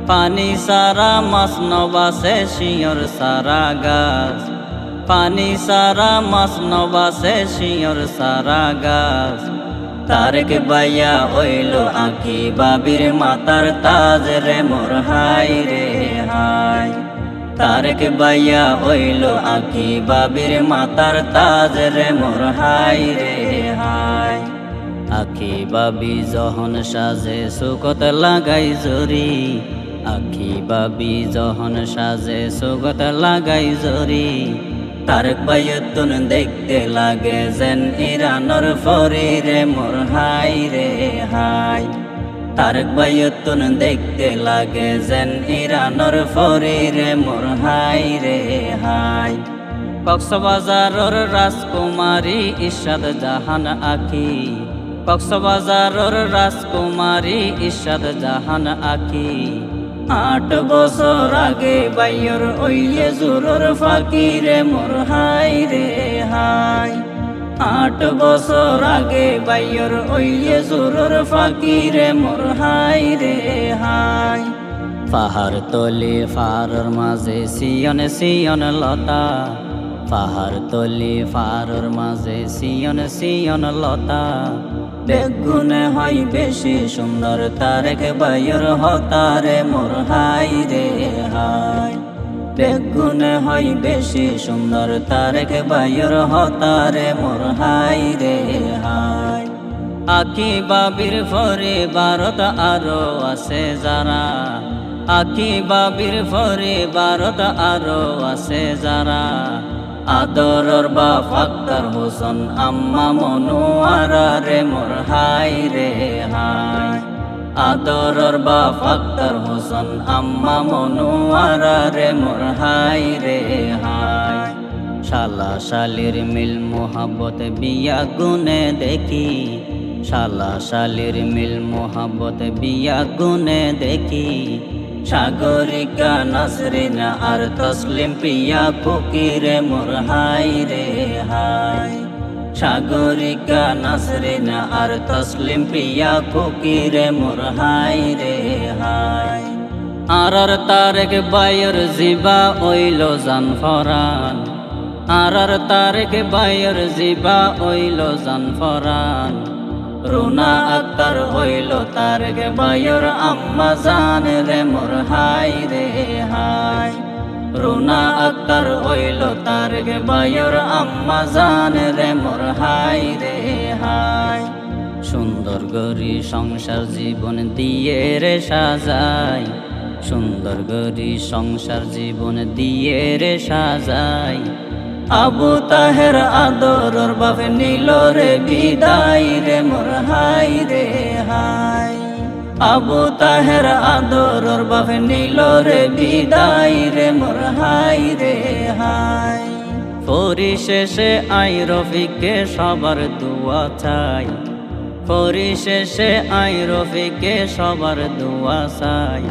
পানি সারা মাছ নবাসে শিয়র সারা গাছ, পানি সারা মাছ নবাসে শিয়র সারা গাছ। তারেক বাইয়া হইল আঁকি বাবির মাতার তাজ রে মোর হাই রে হাই। তারেক বাইয়া হইল আঁকি বাবির মাতার তাজ রে মোর হাই রে হাই। আখি বাবি যখন সাজে সুকত লাগাই জরি, আখি বাবি যখন সাজে সুকত লাগাই জরি। তারেক বাইয়তুন দেখতে লাগে যেন ইরানোর ফরি রে মোর হাই রে হাই। তারেক বাইয়তুন দেখতে লাগে যেন ইরানোর ফরি রে মোর হাই রে হাই। কক্সবাজারের রাজকুমারী ইরশাদ জাহান আঁকি, কক্সবাজারের রাজকুমারী ইরশাদ জাহান আঁকি। 8 বছর আগে বাইয়র ওইয়ে জোরর ফাঁকি রে মোর হাই রে হাই। 8 বছর আগে বাইয়র ওইয়ে জোরর ফাঁকি রে মোর হাই রে হাই। পাহাড় তলি ফারর মাঝে সিয়ন সিয়ন লতা, পাহাড় তলি ফারর মাঝে সিয়ন সিয়ন লতা। বেগুনে হয় বেশি সুন্দর তারেক বাইয়র হতারে মোর হাই রে হাই। বেগুনে হয় বেশি সুন্দর তারেক বাইয়র হতারে মোর হাই রে হাই। আঁকি বাবির ফরে ভারত আরো আছে যারা, আঁকি বাবির ফরে ভারত আরো আছে যারা। আদরর বাপ আক্তার হোসেন আম্মা মনোয়ারা রে মোর হাই রে হাই। আদরর বাপ আক্তার হোসেন আম্মা মনোয়ারা রে মোর হাই রে হাই। শালা শালির মিল মোহাব্বত বিয়া গুনে দেখি, শালা শালির মিল মোহাব্বত বিয়া গুনে দেখি। সাগরিকা নাসরিনা আর তসলিম পিয়া ফকিরে মোর হাই রে হাই। সাগরিকা নাসরিনা আর তসলিম পিয়া ফকিরে মোর হাই রে হাই। আর তারেক বাইয়র জিবা ওইল জান ফরান, আর তারেক বাইয়র জিবা ওইল জান ফরান। রুনা আক্তার হইল তারেক বাইয়র আম্মা জান রে মোর হাই রে হাই। রুনা আক্তার হইল তারেক বাইয়র আম্মা জান রে মোর হাই রে হাই। সুন্দর গরি সংসার জীবন দিয়ে রে সাজাই, সুন্দর গরি সংসার জীবন দিয়ে রে সাজাই। আবু তাহের আদরর বাপে নিল রে বিদায় রে মোর হাই রে হাই। আবু তাহের আদরর বাপে নিল রে বিদায় রে মোর হাই রে হাই। পরিশেষে আই রফিকে সবার দোয়া চাই, পরিশেষে আই রফিকে সবার দোয়া চাই।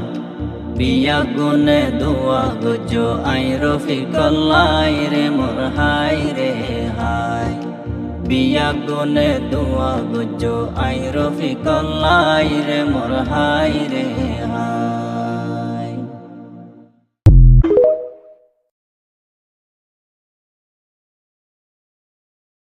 বিয়া গুনে দোয়া গুজো আই রফিক লাই রে মোর হাই রে হাই। বিয়া গুনে দোয়া গুজো আই রফিক লাই রে মোর হাই রে হাই।